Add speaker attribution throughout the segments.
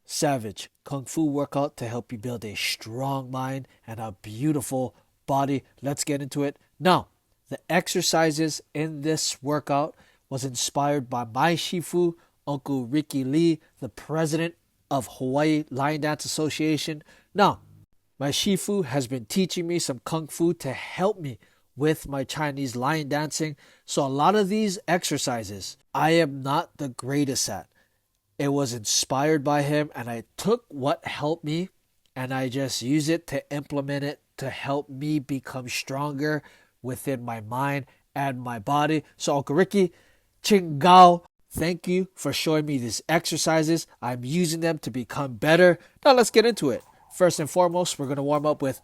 Speaker 1: savage kung fu workout to help you build a strong mind and a beautiful body. Let's get into it. Now, the exercises in this workout was inspired by my Shifu, Uncle Ricky Lee, the president of Hawaii Lion Dance Association. Now, my Shifu has been teaching me some kung fu to help me with my Chinese lion dancing. So a lot of these exercises I am not the greatest at. It was inspired by him, and I took what helped me and I just use it to implement it to help me become stronger within my mind and my body. So Uncle Ricky, Ching Gao, thank you for showing me these exercises. I'm using them to become better. Now let's get into it. First and foremost, we're going to warm up with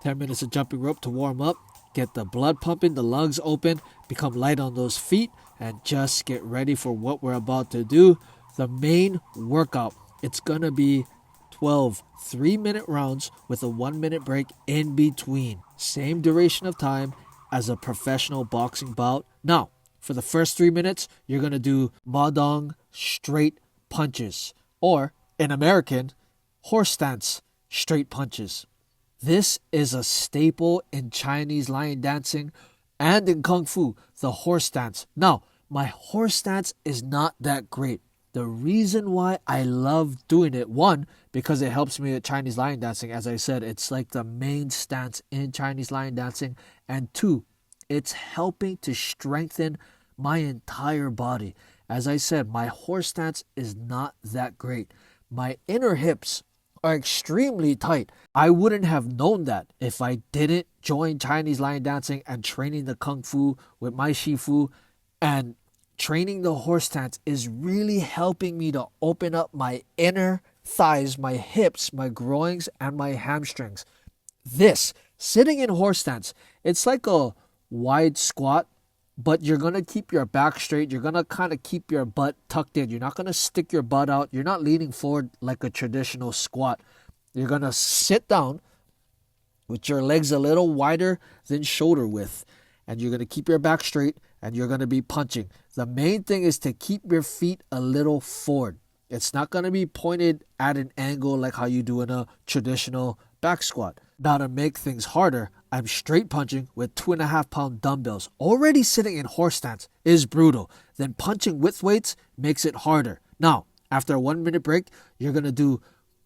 Speaker 1: 10 minutes of jumping rope to warm up. Get the blood pumping, the lungs open, become light on those feet, and just get ready for what we're about to do. The main workout, it's going to be 12 3-minute rounds with a 1-minute break in between. Same duration of time as a professional boxing bout. Now, for the first 3 minutes, you're going to do Gung Dong Straight punches, or in American, horse stance straight punches. This is a staple in Chinese lion dancing and in Kung Fu, the horse stance. Now, my horse stance is not that great. The reason why I love doing it, one, because it helps me with Chinese lion dancing. As I said, it's like the main stance in Chinese lion dancing. And two, it's helping to strengthen my entire body. As I said, my horse stance is not that great. My inner hips are extremely tight. I wouldn't have known that if I didn't join Chinese lion dancing and training the Kung Fu with my Shifu, and training the horse stance is really helping me to open up my inner thighs, my hips, my groins, and my hamstrings. This, sitting in horse stance, it's like a wide squat, but you're going to keep your back straight. You're going to kind of keep your butt tucked in. You're not going to stick your butt out. You're not leaning forward like a traditional squat. You're going to sit down with your legs a little wider than shoulder width. And you're going to keep your back straight, and you're going to be punching. The main thing is to keep your feet a little forward. It's not going to be pointed at an angle like how you do in a traditional back squat. Now, to make things harder, I'm straight punching with 2.5-pound dumbbells. Already sitting in horse stance is brutal. Then punching with weights makes it harder. Now, after a 1-minute break, you're going to do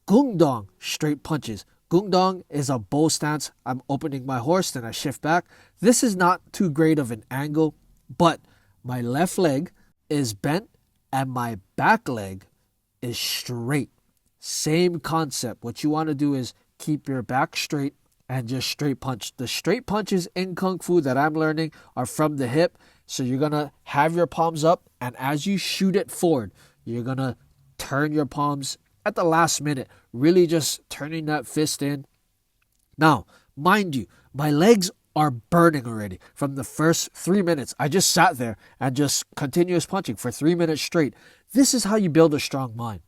Speaker 1: Gung Dong Straight punches. Gung Dong is a bow stance. I'm opening my horse, then I shift back. This is not too great of an angle, but my left leg is bent and my back leg is straight. Same concept. What you want to do is keep your back straight and just straight punch. The straight punches in Kung Fu that I'm learning are from the hip. So you're going to have your palms up, and as you shoot it forward, you're going to turn your palms at the last minute, really just turning that fist in. Now, mind you, my legs are burning already from the first 3 minutes. I just sat there and just continuous punching for 3 minutes straight. This is how you build a strong mind.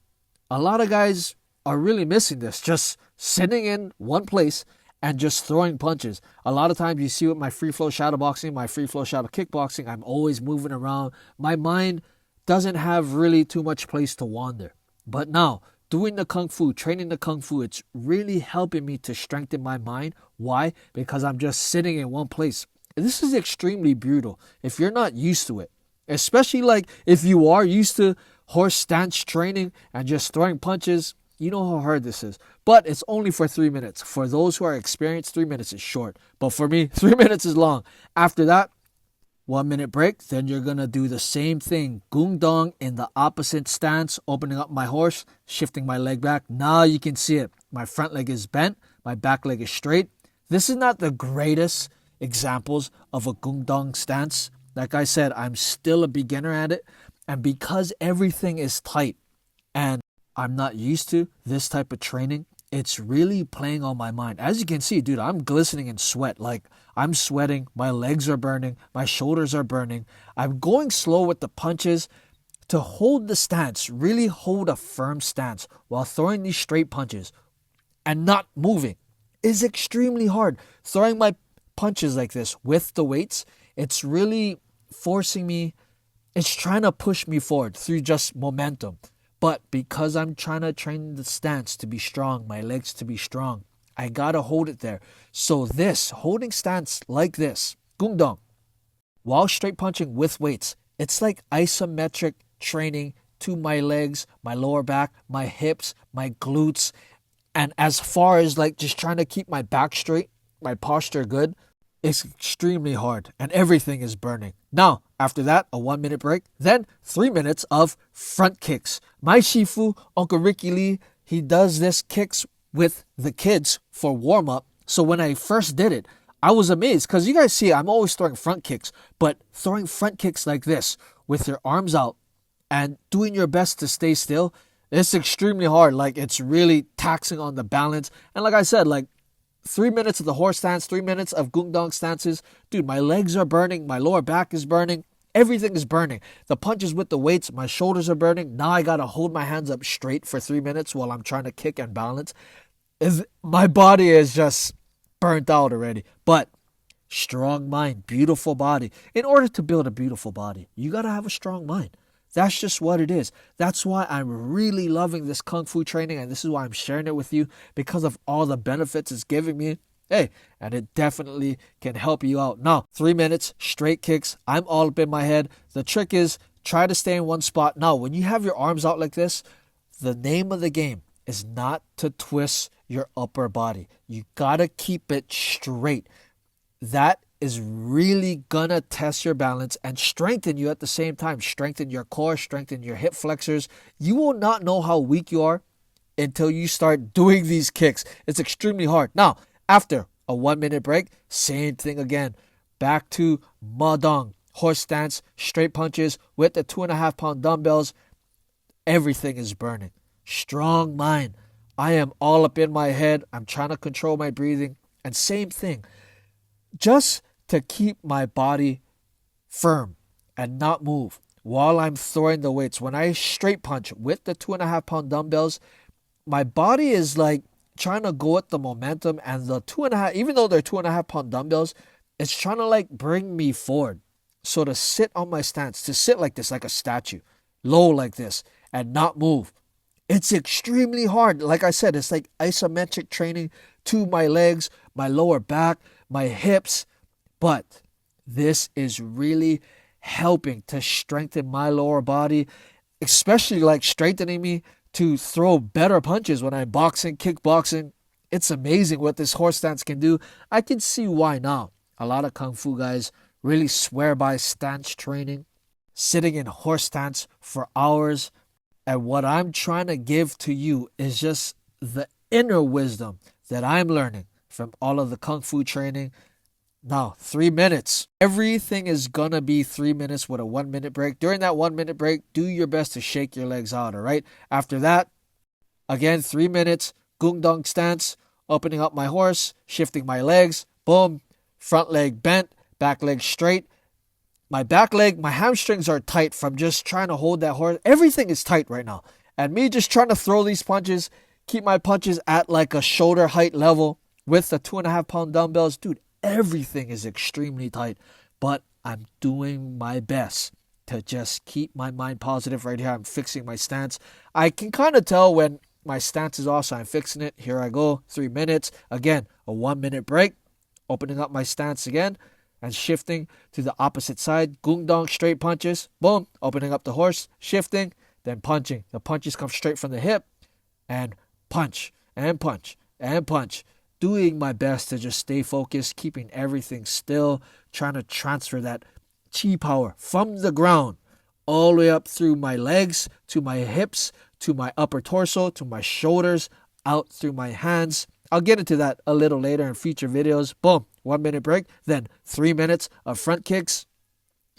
Speaker 1: A lot of guys are really missing this, just sitting in one place and just throwing punches. A lot of times you see with my free flow shadow boxing, my free flow shadow kickboxing, I'm always moving around. My mind doesn't have really too much place to wander. But now, doing the Kung Fu, training the Kung Fu, it's really helping me to strengthen my mind. Why? Because I'm just sitting in one place. This is extremely brutal if you're not used to it. Especially like if you are used to horse stance training and just throwing punches, you know how hard this is. But it's only for 3 minutes. For those who are experienced, 3 minutes is short. But for me, 3 minutes is long. After that, 1-minute break. Then you're going to do the same thing. Gung Dong in the opposite stance, opening up my horse, shifting my leg back. Now you can see it. My front leg is bent. My back leg is straight. This is not the greatest examples of a Gung Dong stance. Like I said, I'm still a beginner at it. And because everything is tight and I'm not used to this type of training, it's really playing on my mind. As you can see, dude, I'm glistening in sweat. Like, I'm sweating. My legs are burning. My shoulders are burning. I'm going slow with the punches to hold the stance, really hold a firm stance while throwing these straight punches and not moving is extremely hard. Throwing my punches like this with the weights, it's really forcing me. It's trying to push me forward through just momentum. But because I'm trying to train the stance to be strong, my legs to be strong, I gotta hold it there. So this, holding stance like this, Gung Dong, while straight punching with weights, it's like isometric training to my legs, my lower back, my hips, my glutes. And as far as like just trying to keep my back straight, my posture good, it's extremely hard and everything is burning. Now, after that, a 1 minute break, then 3 minutes of front kicks. My Sifu, Uncle Ricky Lee, he does this kicks with the kids for warm up. So when I first did it, I was amazed because you guys see I'm always throwing front kicks, but throwing front kicks like this with your arms out and doing your best to stay still, it's extremely hard. Like, it's really taxing on the balance. And like I said, like 3 minutes of the horse stance, 3 minutes of Gung Dong stances. Dude, my legs are burning. My lower back is burning. Everything is burning. The punches with the weights, my shoulders are burning. Now I got to hold my hands up straight for 3 minutes while I'm trying to kick and balance. My body is just burnt out already. But strong mind, beautiful body. In order to build a beautiful body, you got to have a strong mind. That's just what it is. That's why I'm really loving this Kung Fu training, and this is why I'm sharing it with you, because of all the benefits it's giving me. Hey, and it definitely can help you out. Now, 3 minutes, straight kicks. I'm all up in my head. The trick is try to stay in one spot. Now, when you have your arms out like this, the name of the game is not to twist your upper body. You gotta keep it straight. That is really gonna test your balance and strengthen you at the same time. Strengthen your core, strengthen your hip flexors. You will not know how weak you are until you start doing these kicks. It's extremely hard. Now, after a 1 minute break, same thing again. Back to Ma Dong, horse stance, straight punches with the 2.5 pound dumbbells. Everything is burning. Strong mind. I am all up in my head. I'm trying to control my breathing. And same thing. Just to keep my body firm and not move while I'm throwing the weights. When I straight punch with the 2.5 pound dumbbells, my body is like trying to go with the momentum, and the 2.5, even though they're 2.5 pound dumbbells, it's trying to like bring me forward. So to sit on my stance, to sit like this, like a statue, low like this, and not move, it's extremely hard. Like I said, it's like isometric training to my legs, my lower back, my hips. But this is really helping to strengthen my lower body, especially like strengthening me to throw better punches when I'm boxing, kickboxing. It's amazing what this horse stance can do. I can see why now. A lot of Kung Fu guys really swear by stance training, sitting in horse stance for hours. And what I'm trying to give to you is just the inner wisdom that I'm learning from all of the Kung Fu training. Now, 3 minutes. Everything is gonna be 3 minutes with a 1 minute break. During that 1 minute break, do your best to shake your legs out, all right? After that, again, 3 minutes, Gung Dong stance, opening up my horse, shifting my legs, boom, front leg bent, back leg straight. My back leg, my hamstrings are tight from just trying to hold that horse. Everything is tight right now. And me just trying to throw these punches, keep my punches at like a shoulder height level with the 2.5 pound dumbbells. Dude, everything is extremely tight, but I'm doing my best to just keep my mind positive right here. I'm fixing my stance. I can kind of tell when my stance is off, so I'm fixing it. Here I go, 3 minutes. Again, a 1 minute break, opening up my stance again and shifting to the opposite side. Gung Dong straight punches, boom, opening up the horse, shifting, then punching. The punches come straight from the hip and punch and punch and punch. Doing my best to just stay focused, keeping everything still, trying to transfer that chi power from the ground all the way up through my legs, to my hips, to my upper torso, to my shoulders, out through my hands. I'll get into that a little later in future videos. Boom, 1 minute break, then 3 minutes of front kicks.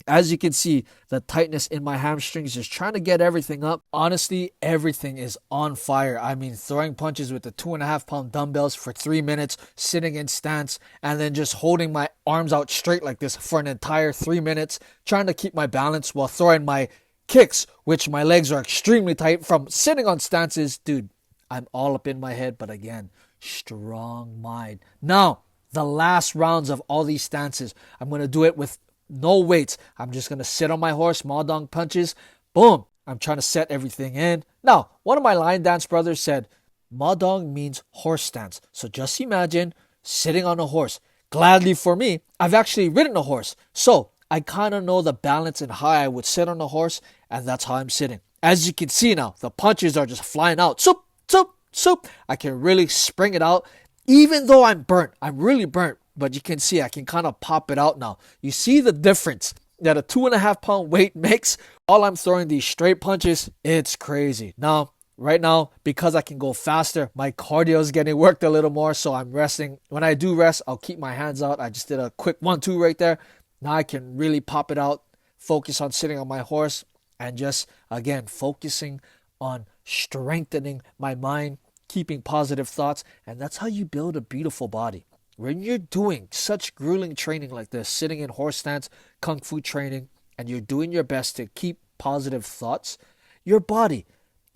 Speaker 1: As you can see, the tightness in my hamstrings, just trying to get everything up. Honestly, everything is on fire. I mean, throwing punches with the 2.5 pound dumbbells for 3 minutes, sitting in stance, and then just holding my arms out straight like this for an entire 3 minutes, trying to keep my balance while throwing my kicks, which my legs are extremely tight from sitting on stances. Dude, I'm all up in my head, but again, strong mind. Now, the last rounds of all these stances, I'm going to do it with no weights. I'm just going to sit on my horse, Ma Dong punches, boom. I'm trying to set everything in. Now, one of my line dance brothers said, Madong means horse stance. So just imagine sitting on a horse. Gladly for me, I've actually ridden a horse. So I kind of know the balance and how I would sit on a horse, and that's how I'm sitting. As you can see now, the punches are just flying out. Soup, soup, soup. I can really spring it out. Even though I'm burnt, I'm really burnt, but you can see I can kind of pop it out now. You see the difference that a 2.5 pound weight makes while I'm throwing these straight punches? It's crazy. Now, right now, because I can go faster, my cardio is getting worked a little more, so I'm resting. When I do rest, I'll keep my hands out. I just did a quick 1-2 right there. Now I can really pop it out, focus on sitting on my horse, and just, again, focusing on strengthening my mind, keeping positive thoughts, and that's how you build a beautiful body. When you're doing such grueling training like this, sitting in horse stance, kung fu training, and you're doing your best to keep positive thoughts, your body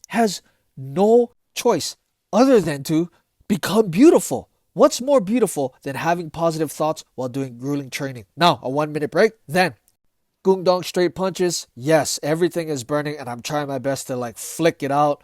Speaker 1: has no choice other than to become beautiful. What's more beautiful than having positive thoughts while doing grueling training? Now, a 1-minute break, then Gung Dong Straight punches. Yes, everything is burning, and I'm trying my best to flick it out.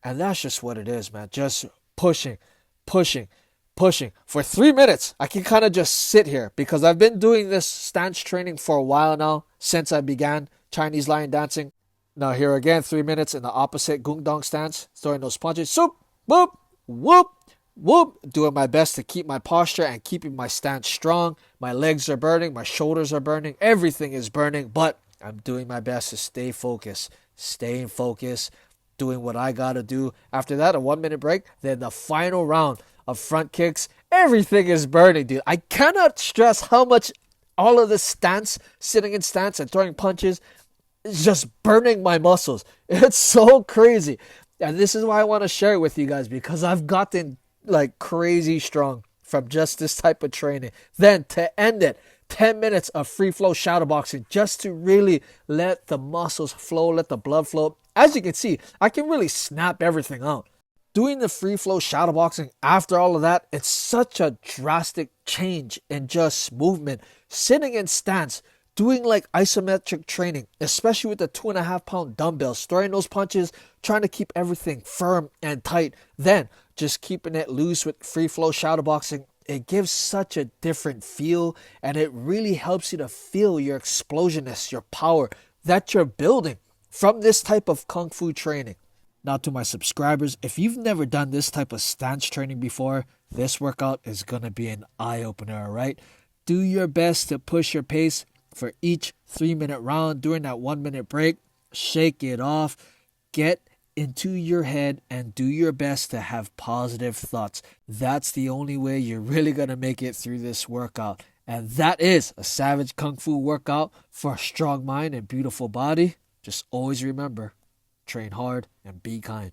Speaker 1: And that's just what it is, man. Just pushing, pushing, pushing. For 3 minutes, I can kind of just sit here because I've been doing this stance training for a while now, since I began Chinese lion dancing. Now here again, 3 minutes in the opposite Gung Dong stance, throwing those punches. Swoop, whoop, whoop, whoop. Doing my best to keep my posture and keeping my stance strong. My legs are burning, my shoulders are burning, everything is burning, but I'm doing my best to stay focused, staying focused, doing what I gotta do. After that, a 1-minute break, then the final round of front kicks. Everything is burning, dude. I cannot stress how much all of this stance, sitting in stance and throwing punches, is just burning my muscles. It's so crazy. And this is why I want to share it with you guys, because I've gotten crazy strong from just this type of training. Then to end it, 10 minutes of free flow shadow boxing, just to really let the muscles flow, let the blood flow. As you can see, I can really snap everything out. Doing the free flow shadow boxing after all of that, it's such a drastic change in just movement. Sitting in stance, doing isometric training, especially with the 2.5 pound dumbbells, throwing those punches, trying to keep everything firm and tight. Then just keeping it loose with free flow shadow boxing. It gives such a different feel, and it really helps you to feel your explosiveness, your power that you're building from this type of kung fu training. Now to my subscribers, if you've never done this type of stance training before, this workout is going to be an eye-opener, alright? Do your best to push your pace for each 3-minute round. During that 1-minute break, shake it off, get into your head, and do your best to have positive thoughts. That's the only way you're really going to make it through this workout. And that is a Savage Kung Fu workout for a strong mind and beautiful body. Just always remember, train hard and be kind.